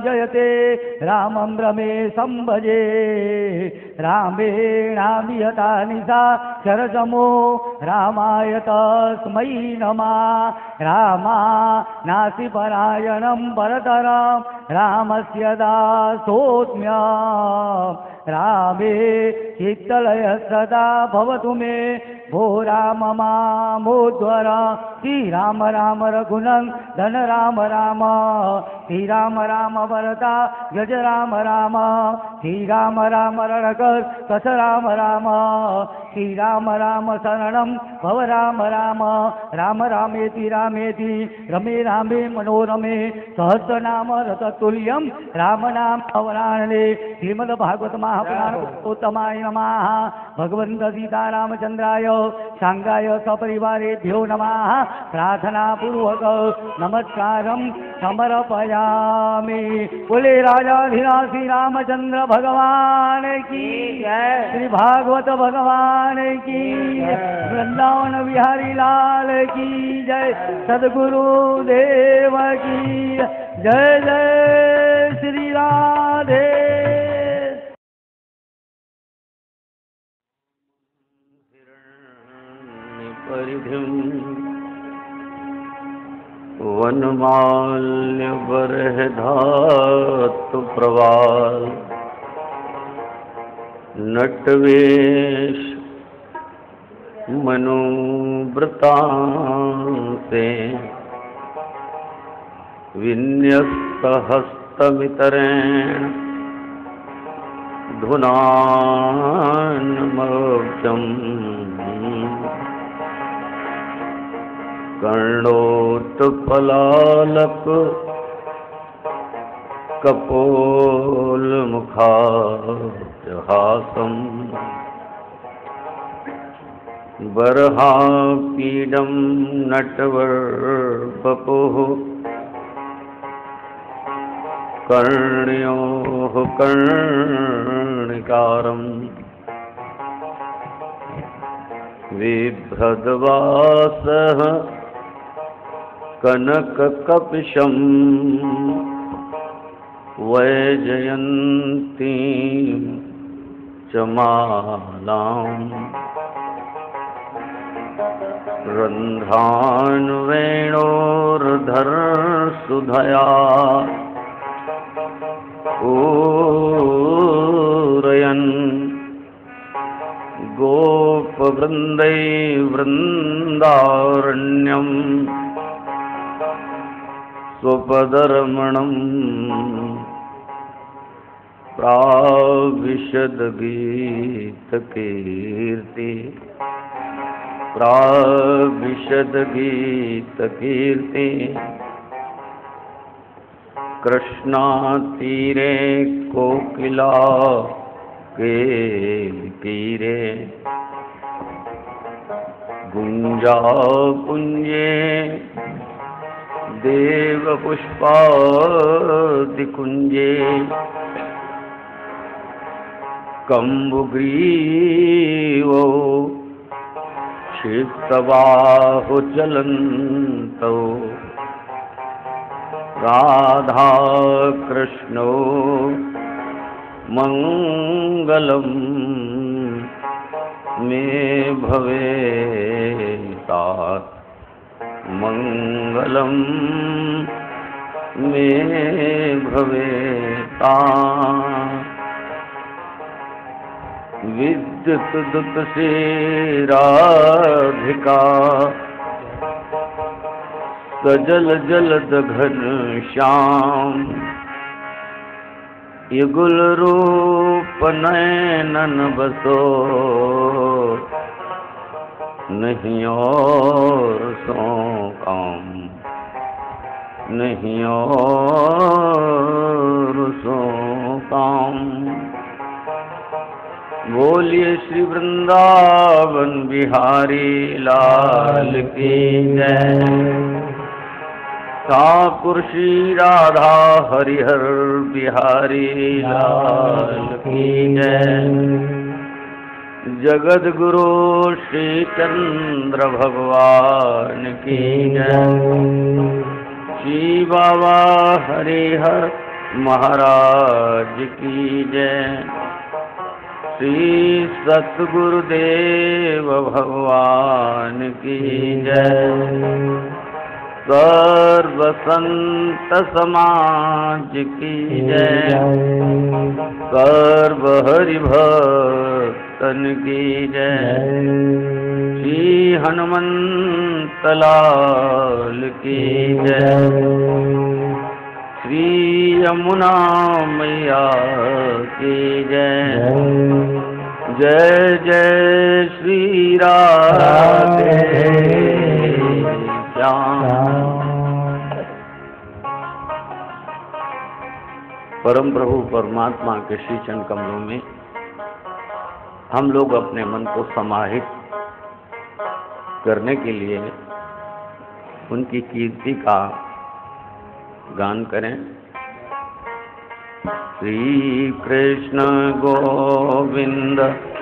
जयते रामं रमेशं भजे रामेणाभिहता निशा शरसमो रामाय तस्मै नमः रामा नासिपरायणं भरतरं रामस्य दासोऽस्म्यहं रामे चित्तलय सदा भवतु मे भो राम मामोद्वर श्रीराम राम रघुनं धन राम राम श्रीराम राम भरता गज राम राम श्रीराम राम रणकर कस राम राम श्रीराम राम शरणं भव राम राम राम रामेति रामेति रमे रामे मनोरमे सहस्रनाम रततुल्यं राम नाम अवराणने श्रीमद्भागवत महापुराण उत्तमाय नमः भगवन्त सीतारामचन्द्राय सांगाय सपरिवारेभ्यो नमः प्रार्थनापूर्वक नमस्कारं समर्पयामि। बोले राजाधिराज श्री रामचंद्र भगवान की जय, श्री भागवत भगवान की जय, वृंदावन बिहारी लाल की जय, सदगुरु देव की जय जय श्री राधे। वनमाल्य बरहधातु प्रवाल नटवेश मनोवृतांसे विन्यस्तहस्तमितरेण धुनान्मोक्षम् कर्णोत्पलालक कपोलमुखाहासम् बर्हापीडं नटवर्वपुः कर्ण्योः कर्णिकारम् बिभ्रद्वासः कनककपिशं वैजयन्तीं च मालाम् रन्ध्रान्वेणोर्धरसुधया पूरयन् गोपवृन्दै वृन्दारण्यं स्वपदरमणं प्राविशद्गीतकीर्ति प्राविशद्गीतकीर्ति कृष्णातीरे कोकिला के तीरे गुंजा कुंजे देवपुष्पादिकुंजे कम्बुग्रीवो क्षिप्तबाहु चलन्तौ राधा कृष्णो मंगलम मे भवेतात मंगलम मे भवेतात विद्युत से राधिका सजल जलद घन श्याम युगल रूप नयनन बसो नहीं और सो काम नहीं और सो काम। बोलिए श्री वृंदावन बिहारी लाल की जय। ठाकुर श्री राधा हरिहर बिहारी लाल की जय। जगत गुरु श्री चंद्र भगवान की जय। श्री बाबा हरिहर महाराज की जय। श्री सतगुरुदेव भगवान की जय। सर्व संत समाज की जय। सर्व हरि भक्तन की जय। श्री हनुमंत लाल की जय। श्री यमुना मैया की जय। जय जय श्री राधे श्याम। परम प्रभु परमात्मा के श्री चरण कमलों में हम लोग अपने मन को समाहित करने के लिए उनकी कीर्ति का गान करें। श्री कृष्ण गोविंद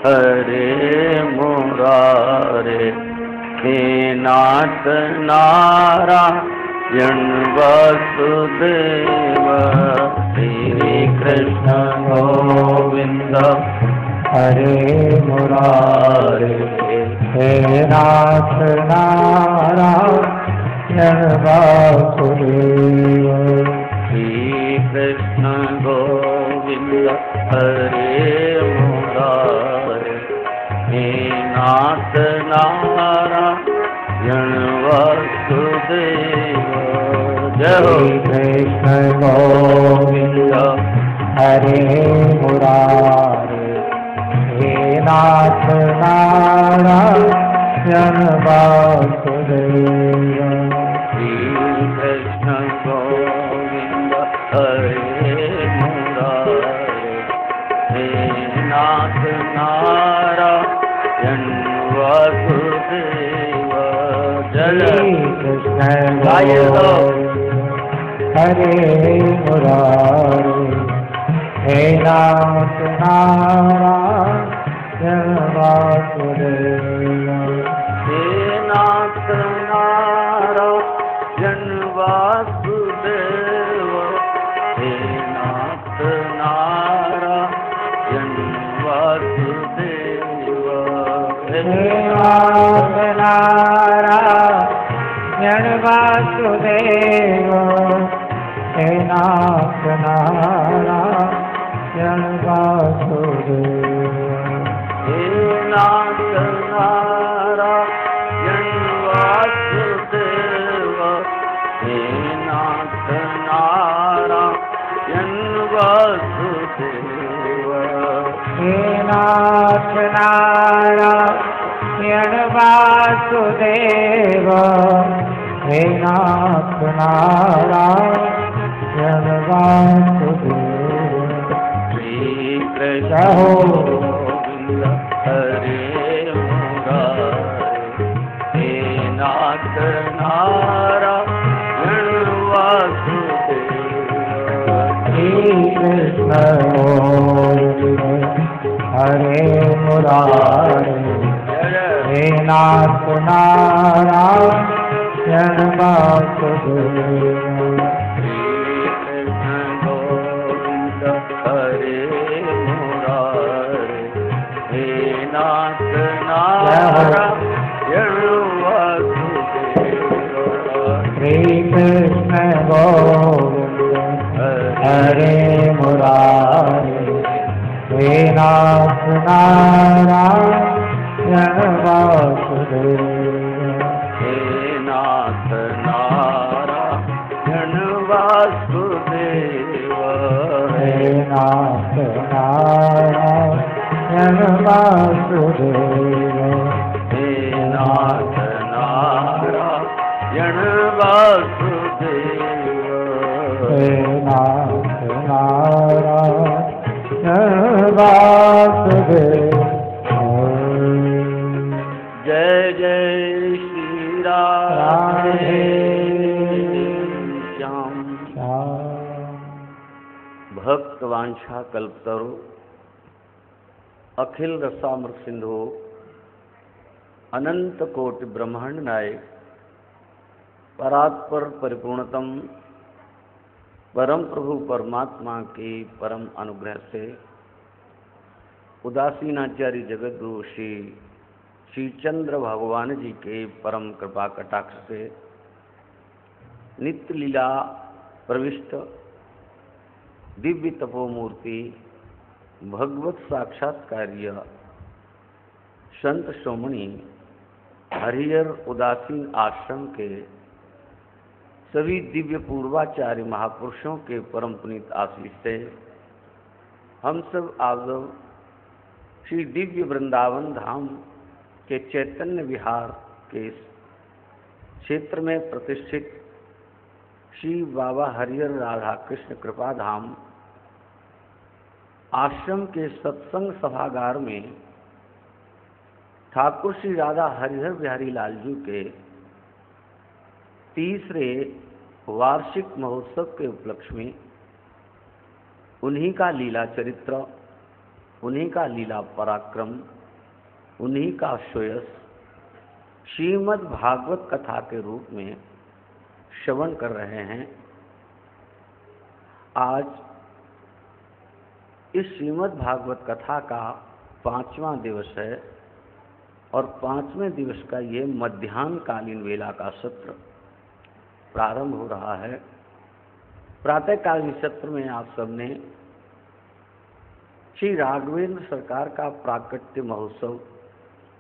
हरे मुरारे, हे नाथ नारायण वासुदेव। श्री कृष्ण गोविंद हरे मुरारे, हे नाथ नारायण वासुदेव। श्री कृष्ण गोविंद हरे मुरारे, हे नाथ नारायण वासुदेव। जय हो। कृष्ण गोविंद हरे मुरारे, हे नाथ नारायण वासुदेव। श्री कृष्ण गोविंद हरे मुरारे, हे नाथ नारायण वासुदेव। जय कृष्ण गाइए तो। हरे मुरारे, हे नाथ नारायण वासुदेव। हे नाथ नारायण वासुदेव। हे नाथ नारायण वासुदेव। हे नाथ नारायण वासुदेव। हे नाथ नारायण वासुदेव। हे नाथ नारायण वासुदेव। हे नाथ नारायण वासुदेव। हे नाथ नारायण वासुदेव। हे नाथ नारायण वासुदेव। श्री कृष्ण गोविंद हरे मुरारे, हे नाथ नारायण वासुदेव। श्री कृष्ण गोविंद हरे मुरारे, हे नाथ नारायण वासुदेव। हरे मुरारे, हे नाथ नारायण वासुदेव। श्री कृष्ण गोविंद हरे मुरारे, हे नाथ नारायण वासुदेव। हे नाथ नारायण वासुदेव। हे नाथ नारायण वासुदेव। हे नाथ नारायण वासुदेव। हे नाथ नारायण वासुदेव। जय जय श्री राधे श्याम। भक्त वांछा कल्पतरु अखिल रसामृत सिंधु अनंत कोटि ब्रह्मांड नायक परात्पर परिपूर्णतम परम प्रभु परमात्मा के परम अनुग्रह से उदासीनाचार्य जगत गुरु श्री श्रीचंद्र भगवान जी के परम कृपा कटाक्ष से नित्य लीला प्रविष्ट दिव्य तपोमूर्ति भगवत साक्षात्कार्य संत श्रोमणी हरिहर उदासीन आश्रम के सभी दिव्य पूर्वाचार्य महापुरुषों के परम पुनीत आशीष से हम सब आज श्री दिव्य वृंदावन धाम के चैतन्य विहार के क्षेत्र में प्रतिष्ठित श्री बाबा हरिहर राधा कृष्ण कृपा धाम आश्रम के सत्संग सभागार में ठाकुर श्री राधा हरिहर बिहारी लाल जी के तीसरे वार्षिक महोत्सव के उपलक्ष्य में उन्हीं का लीला चरित्र, उन्हीं का लीला पराक्रम, उन्हीं का श्रेयस श्रीमद् भागवत कथा के रूप में श्रवण कर रहे हैं। आज इस श्रीमद् भागवत कथा का 5वां दिवस है और 5वें दिवस का ये मध्याह्नकालीन वेला का सत्र प्रारंभ हो रहा है। प्रातःकालीन सत्र में आप सबने श्री राघवेंद्र सरकार का प्राकट्य महोत्सव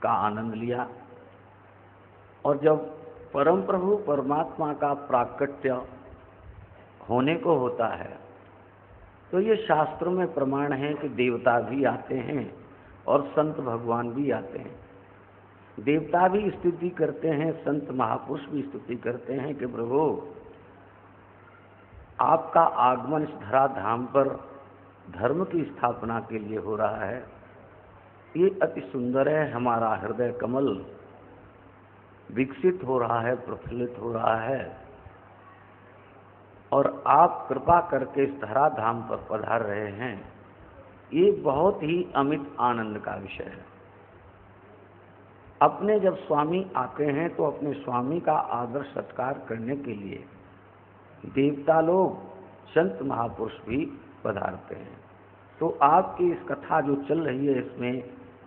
का आनंद लिया और जब परम प्रभु परमात्मा का प्राकट्य होने को होता है तो ये शास्त्रों में प्रमाण है कि देवता भी आते हैं और संत भगवान भी आते हैं। देवता भी स्तुति करते हैं, संत महापुरुष भी स्तुति करते हैं कि प्रभु आपका आगमन इस धरा धाम पर धर्म की स्थापना के लिए हो रहा है। ये अति सुंदर है, हमारा हृदय कमल विकसित हो रहा है, प्रफुल्लित हो रहा है और आप कृपा करके इस धरा धाम पर पधार रहे हैं। ये बहुत ही अमित आनंद का विषय है। अपने जब स्वामी आते हैं तो अपने स्वामी का आदर सत्कार करने के लिए देवता लोग, संत महापुरुष भी पधारते हैं। तो आपकी इस कथा जो चल रही है इसमें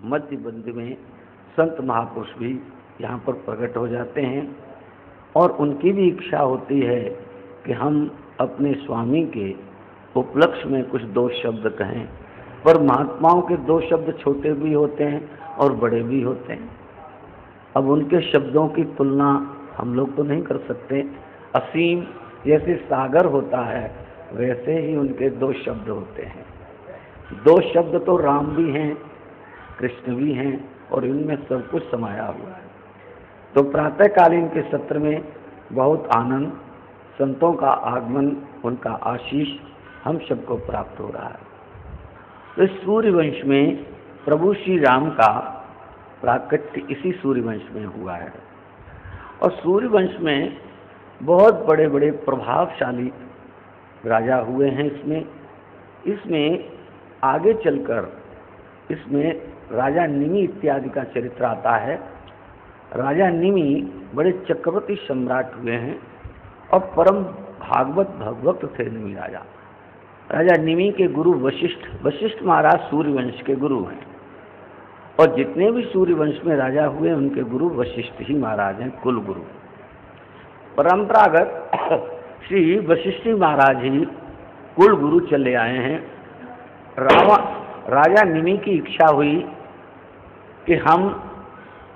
मध्य बंद में संत महापुरुष भी यहाँ पर प्रकट हो जाते हैं और उनकी भी इच्छा होती है कि हम अपने स्वामी के उपलक्ष्य में कुछ 2 शब्द कहें। पर महात्माओं के 2 शब्द छोटे भी होते हैं और बड़े भी होते हैं। अब उनके शब्दों की तुलना हम लोग तो नहीं कर सकते। असीम जैसे सागर होता है वैसे ही उनके 2 शब्द होते हैं। 2 शब्द तो राम भी हैं, कृष्ण भी हैं और इनमें सब कुछ समाया हुआ है। तो प्रातःकालीन के सत्र में बहुत आनंद, संतों का आगमन, उनका आशीष हम सबको प्राप्त हो रहा है। तो इस सूर्यवंश में प्रभु श्री राम का प्राकट्य इसी सूर्यवंश में हुआ है और सूर्यवंश में बहुत बड़े बड़े प्रभावशाली राजा हुए हैं। इसमें आगे चलकर इसमें राजा निमि इत्यादि का चरित्र आता है। राजा निमि बड़े चक्रवर्ती सम्राट हुए हैं और परम भगवत थे निमि राजा। राजा निमि के गुरु वशिष्ठ महाराज सूर्यवंश के गुरु हैं और जितने भी सूर्यवंश में राजा हुए उनके गुरु वशिष्ठ ही महाराज हैं, कुल गुरु। परंपरागत श्री वशिष्ठ महाराज ही कुल गुरु चले आए हैं। राजा निमि की इच्छा हुई कि हम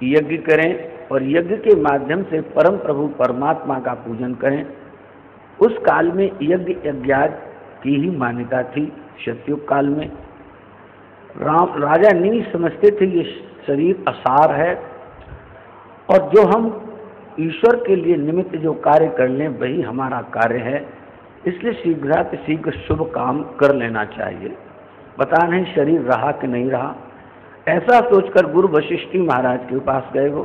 यज्ञ करें और यज्ञ के माध्यम से परम प्रभु परमात्मा का पूजन करें। उस काल में यज्ञ यज्ञाद की ही मान्यता थी। सतयुग काल में राजा निमि समझते थे ये शरीर असार है और जो हम ईश्वर के लिए निमित्त जो कार्य कर लें वही हमारा कार्य है, इसलिए शीघ्र शुभ काम कर लेना चाहिए। पता नहीं शरीर रहा कि नहीं रहा। ऐसा सोचकर गुरु वशिष्ठ महाराज के पास गए। वो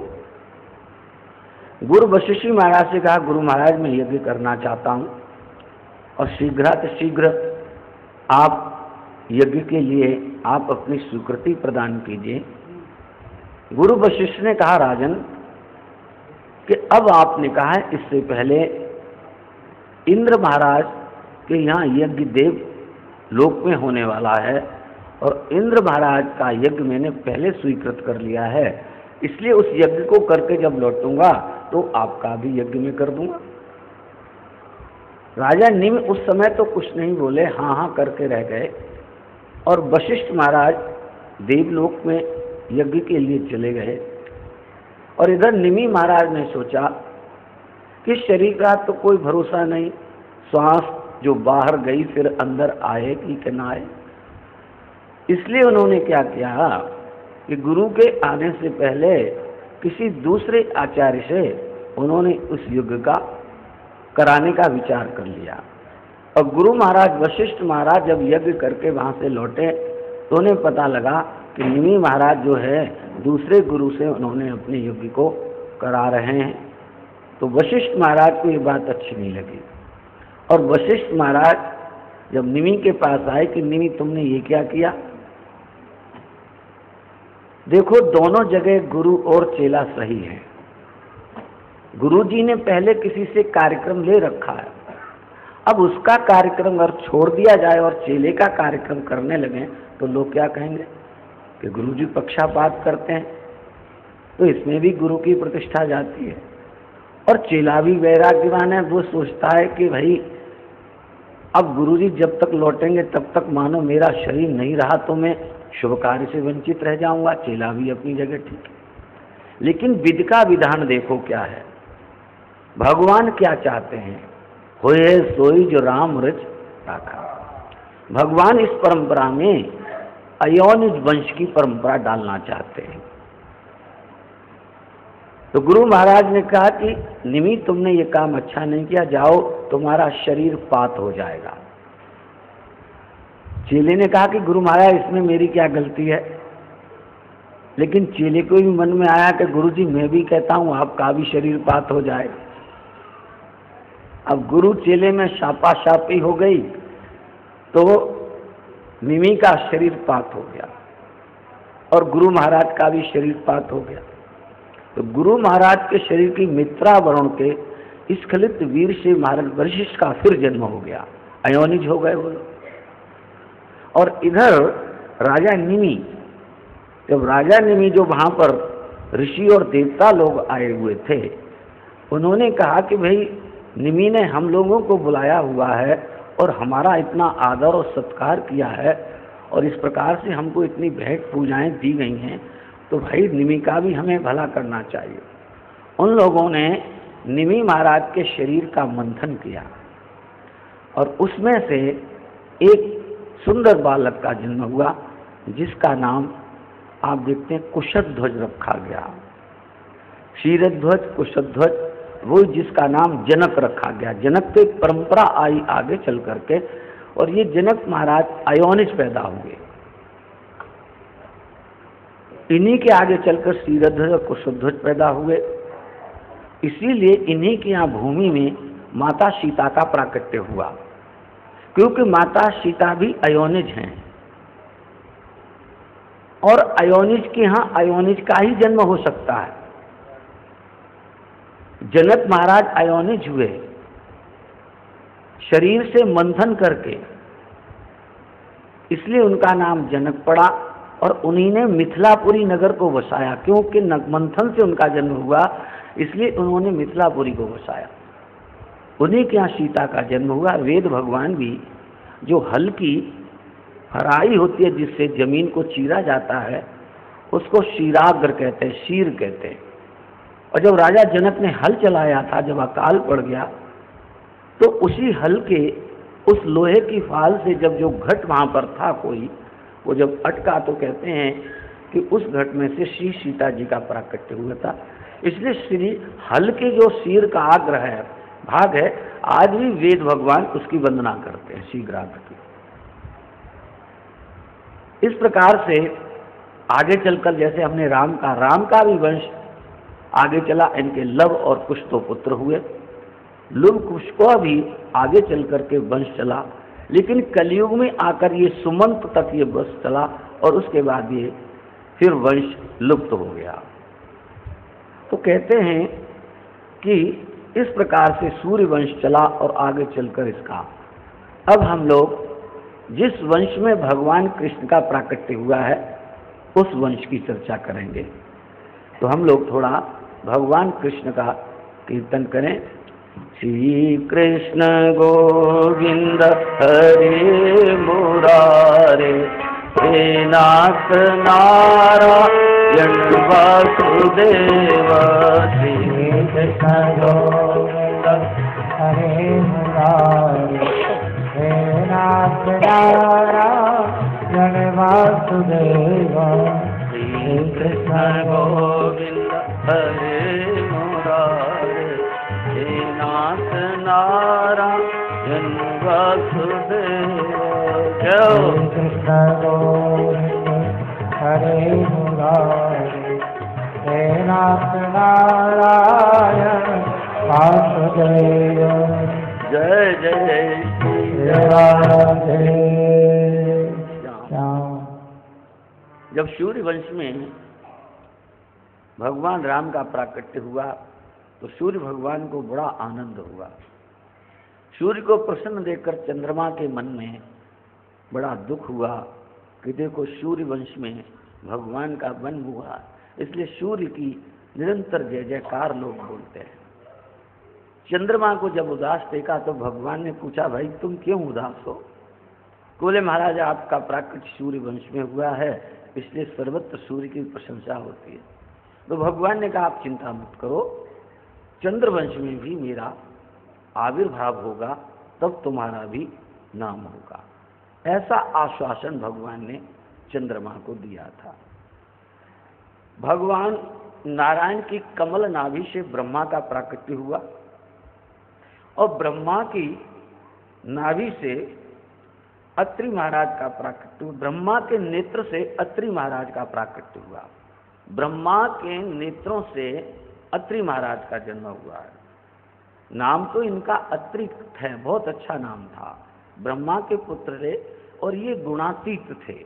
गुरु वशिष्ठ महाराज से कहा, गुरु महाराज मैं यज्ञ करना चाहता हूँ और शीघ्र आप यज्ञ के लिए आप अपनी स्वीकृति प्रदान कीजिए। गुरु वशिष्ठ ने कहा, राजन कि अब आपने कहा है, इससे पहले इंद्र महाराज कि यहाँ यज्ञ देव लोक में होने वाला है और इंद्र महाराज का यज्ञ मैंने पहले स्वीकृत कर लिया है, इसलिए उस यज्ञ को करके जब लौटूंगा तो आपका भी यज्ञ में कर दूंगा। राजा निमि उस समय तो कुछ नहीं बोले, हाँ हाँ करके रह गए। और वशिष्ठ महाराज देवलोक में यज्ञ के लिए चले गए और इधर निमि महाराज ने सोचा कि शरीर का तो कोई भरोसा नहीं, श्वास जो बाहर गई फिर अंदर आएगी कि ना आए। इसलिए उन्होंने क्या किया कि गुरु के आने से पहले किसी दूसरे आचार्य से उन्होंने उस युग का कराने का विचार कर लिया। और गुरु महाराज वशिष्ठ महाराज जब यज्ञ करके वहाँ से लौटे तो उन्हें पता लगा कि निमि महाराज जो है दूसरे गुरु से उन्होंने अपने यज्ञ को करा रहे हैं। तो वशिष्ठ महाराज को ये बात अच्छी नहीं लगी और वशिष्ठ महाराज जब निमि के पास आए कि निमि तुमने ये क्या किया। देखो दोनों जगह गुरु और चेला सही है। गुरुजी ने पहले किसी से कार्यक्रम ले रखा है, अब उसका कार्यक्रम अगर छोड़ दिया जाए और चेले का कार्यक्रम करने लगे तो लोग क्या कहेंगे कि गुरुजी पक्षपात करते हैं। तो इसमें भी गुरु की प्रतिष्ठा जाती है। और चेला भी वैराग्यवान है, वो सोचता है कि भाई अब गुरुजी जब तक लौटेंगे तब तक मानो मेरा शरीर नहीं रहा तो मैं शुभ कार्य से वंचित रह जाऊंगा। चेला भी अपनी जगह ठीक है, लेकिन विधि का विधान देखो क्या है। भगवान क्या चाहते हैं, होए सोई जो राम रच राखा। भगवान इस परंपरा में अयोनिज वंश की परंपरा डालना चाहते हैं। तो गुरु महाराज ने कहा कि निमि तुमने ये काम अच्छा नहीं किया, जाओ तुम्हारा शरीर पात हो जाएगा। चेले ने कहा कि गुरु महाराज इसमें मेरी क्या गलती है। लेकिन चेले को भी मन में आया कि गुरुजी मैं भी कहता हूं आपका भी शरीर पात हो जाए। अब गुरु चेले में शापाशापी हो गई तो निमि का शरीर पात हो गया और गुरु महाराज का भी शरीर पात हो गया। तो गुरु महाराज के शरीर की मित्रा वरुण के स्खलित वीर से महाराज वशिष्ठ का फिर जन्म हो गया, अयोनिज हो गए वो लोग। और इधर राजा निमि, जब राजा निमि जो वहां पर ऋषि और देवता लोग आए हुए थे, उन्होंने कहा कि भाई निमि ने हम लोगों को बुलाया हुआ है और हमारा इतना आदर और सत्कार किया है और इस प्रकार से हमको इतनी भेंट पूजाएं दी गई हैं, तो भाई निमि का भी हमें भला करना चाहिए। उन लोगों ने निमि महाराज के शरीर का मंथन किया और उसमें से एक सुंदर बालक का जन्म हुआ जिसका नाम आप देखते हैं कुशध्वज रखा गया। क्षीरध्वज कुशध्वज, वो जिसका नाम जनक रखा गया। जनक की परंपरा आई आगे चल करके और ये जनक महाराज अयोनिज पैदा हुए। इन्हीं के आगे चलकर क्षीरध्वज और कुशध्वज पैदा हुए। इसीलिए इन्हीं की यहाँ भूमि में माता सीता का प्राकट्य हुआ, क्योंकि माता सीता भी अयोनिज हैं और अयोनिज के यहाँ अयोनिज का ही जन्म हो सकता है। जनक महाराज अयोनिज हुए शरीर से मंथन करके, इसलिए उनका नाम जनक पड़ा और उन्हीं ने मिथिलापुरी नगर को बसाया। क्योंकि मंथन से उनका जन्म हुआ इसलिए उन्होंने मिथिलापुरी को बसाया। उन्हीं के यहाँ सीता का जन्म हुआ। वेद भगवान भी जो हल की हराई होती है जिससे जमीन को चीरा जाता है उसको शीराग्र कहते हैं, शीर कहते हैं। और जब राजा जनक ने हल चलाया था, जब अकाल पड़ गया तो उसी हल के उस लोहे की फाल से जब जो घट वहाँ पर था कोई, वो जब अटका तो कहते हैं कि उस घट में से श्री सीता जी का प्राकट्य हुआ था। इसलिए श्री हल के जो शीर का आग्रह है, भाग है, आज भी वेद भगवान उसकी वंदना करते हैं, शीघ्राग्र की। इस प्रकार से आगे चलकर जैसे हमने राम का भी वंश आगे चला, इनके लव और कुश तो पुत्र हुए। लुभ कुश को भी आगे चल करके वंश चला, लेकिन कलयुग में आकर ये सुमंत तक ये वंश चला और उसके बाद ये फिर वंश लुप्त हो गया। तो कहते हैं कि इस प्रकार से सूर्य वंश चला और आगे चलकर इसका अब हम लोग जिस वंश में भगवान कृष्ण का प्राकट्य हुआ है उस वंश की चर्चा करेंगे। तो हम लोग थोड़ा भगवान कृष्ण का कीर्तन करें। श्री कृष्ण गोविंद हरे मुरारे, हे नाथ नारायण वासुदेव। श्री कृष्ण गोविंद हरे मुरारे, हे नाथ नारायण वासुदेव। श्री कृष्ण गोविंद हरे मुरारे, हे नाथ नारायण वासुदेव। श्री कृष्ण गोविंद हरे मुरारे, हे नाथ नारायण वासुदेव। जय जय श्री राधे श्याम। जब सूर्य वंश में भगवान राम का प्राकट्य हुआ तो सूर्य भगवान को बड़ा आनंद हुआ। सूर्य को प्रसन्न देखकर चंद्रमा के मन में बड़ा दुख हुआ कि देखो सूर्य वंश में भगवान का वन हुआ। इसलिए सूर्य की निरंतर जय जयकार लोग बोलते हैं। चंद्रमा को जब उदास देखा तो भगवान ने पूछा, भाई तुम क्यों उदास हो? बोले महाराज आपका प्राकट्य सूर्य वंश में हुआ है, इसलिए सर्वत्र सूर्य की प्रशंसा होती है। तो भगवान ने कहा आप चिंता मत करो, चंद्रवंश में भी मेरा आविर्भाव होगा, तब तुम्हारा भी नाम होगा। ऐसा आश्वासन भगवान ने चंद्रमा को दिया था। भगवान नारायण की कमल नाभि से ब्रह्मा का प्राकट्य हुआ और ब्रह्मा की नाभि से अत्रि महाराज का प्राकट्य हुआ। ब्रह्मा के नेत्र से अत्रि महाराज का प्राकट्य हुआ। ब्रह्मा के नेत्रों से अत्रि महाराज का जन्म हुआ है। नाम तो इनका अत्रि है, बहुत अच्छा नाम था। ब्रह्मा के पुत्र थे और ये गुणातीत थे।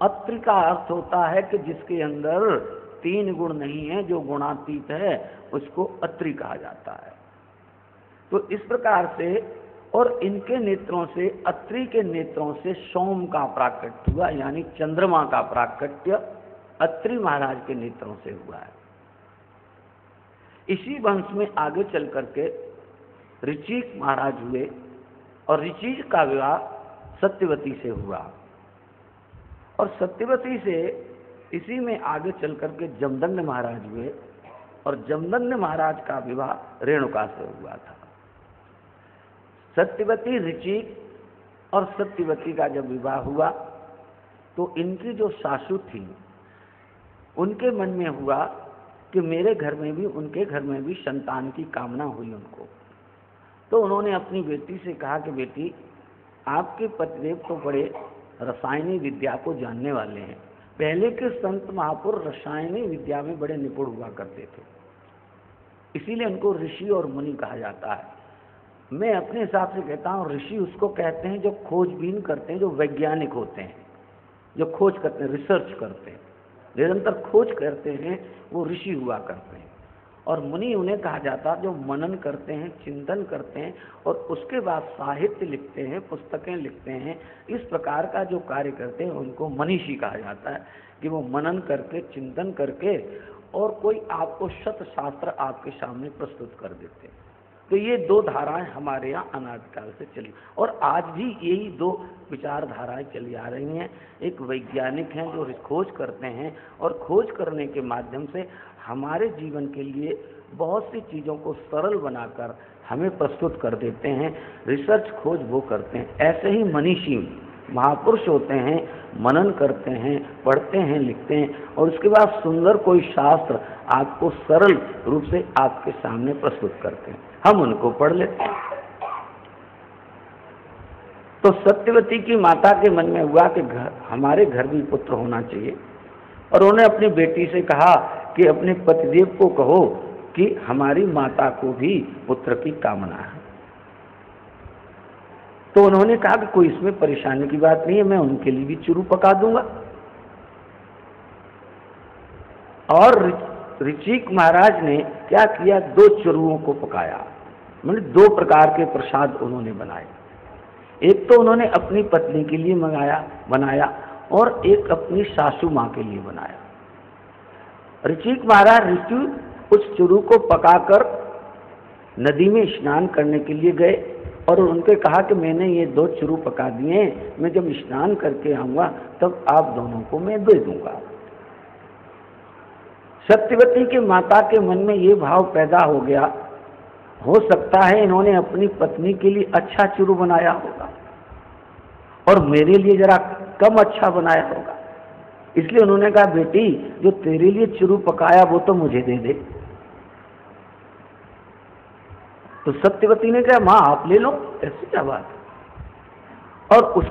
अत्रि का अर्थ होता है कि जिसके अंदर 3 गुण नहीं है, जो गुणातीत है उसको अत्रि कहा जाता है। तो इस प्रकार से, और इनके नेत्रों से, अत्रि के नेत्रों से सोम का प्राकट्य हुआ, यानी चंद्रमा का प्राकट्य अत्रि महाराज के नेत्रों से हुआ है। इसी वंश में आगे चल करके ऋचिक महाराज हुए और ऋचिक का विवाह सत्यवती से हुआ और सत्यवती से इसी में आगे चल करके जमदग्नि महाराज हुए और जमदग्नि महाराज का विवाह रेणुका से हुआ था। सत्यवती ऋचिक और सत्यवती का जब विवाह हुआ तो इनकी जो सासू थी उनके मन में हुआ कि मेरे घर में भी, उनके घर में भी संतान की कामना हुई उनको। तो उन्होंने अपनी बेटी से कहा कि बेटी आपके पतिदेव तो बड़े रसायनिक विद्या को जानने वाले हैं। पहले के संत महापुरुष रसायनिक विद्या में बड़े निपुण हुआ करते थे, इसीलिए उनको ऋषि और मुनि कहा जाता है। मैं अपने हिसाब से कहता हूँ ऋषि उसको कहते हैं जो खोजबीन करते हैं, जो वैज्ञानिक होते हैं, जो खोज करते हैं, रिसर्च करते हैं, निरंतर खोज करते हैं, वो ऋषि हुआ करते हैं। और मुनि उन्हें कहा जाता है जो मनन करते हैं, चिंतन करते हैं और उसके बाद साहित्य लिखते हैं, पुस्तकें लिखते हैं। इस प्रकार का जो कार्य करते हैं उनको मनीषी कहा जाता है कि वो मनन करके, चिंतन करके और कोई आपको शत शास्त्र आपके सामने प्रस्तुत कर देते हैं। तो ये 2 धाराएं हमारे यहाँ अनादिकाल से चली और आज भी यही 2 विचारधाराएं चली आ रही हैं। एक वैज्ञानिक हैं जो खोज करते हैं और खोज करने के माध्यम से हमारे जीवन के लिए बहुत सी चीज़ों को सरल बनाकर हमें प्रस्तुत कर देते हैं। रिसर्च खोज वो करते हैं। ऐसे ही मनीषी महापुरुष होते हैं, मनन करते हैं, पढ़ते हैं, लिखते हैं और उसके बाद सुंदर कोई शास्त्र आपको सरल रूप से आपके सामने प्रस्तुत करते हैं, हम उनको पढ़ लेते हैं। तो सत्यवती की माता के मन में हुआ कि हमारे घर भी पुत्र होना चाहिए और उन्होंने अपनी बेटी से कहा कि अपने पतिदेव को कहो कि हमारी माता को भी पुत्र की कामना है। तो उन्होंने कहा कि कोई इसमें परेशानी की बात नहीं है, मैं उनके लिए भी चुरू पका दूंगा। और ऋचिक महाराज ने क्या किया, 2 चुरुओं को पकाया, मतलब 2 प्रकार के प्रसाद उन्होंने बनाए। एक तो उन्होंने अपनी पत्नी के लिए बनाया और एक अपनी सासू माँ के लिए बनाया। ऋषिक महाराज ऋषि उस चुरू को पकाकर नदी में स्नान करने के लिए गए और उनके कहा कि मैंने ये 2 चुरू पका दिए, मैं जब स्नान करके आऊंगा तब आप दोनों को मैं दे दूंगा। सत्यवती के माता के मन में ये भाव पैदा हो गया, हो सकता है इन्होंने अपनी पत्नी के लिए अच्छा चुरू बनाया होगा और मेरे लिए जरा कम अच्छा बनाया होगा, इसलिए उन्होंने कहा बेटी जो तेरे लिए चुरू पकाया वो तो मुझे दे दे। तो सत्यवती ने कहा माँ आप ले लो, ऐसी क्या बात है। और उस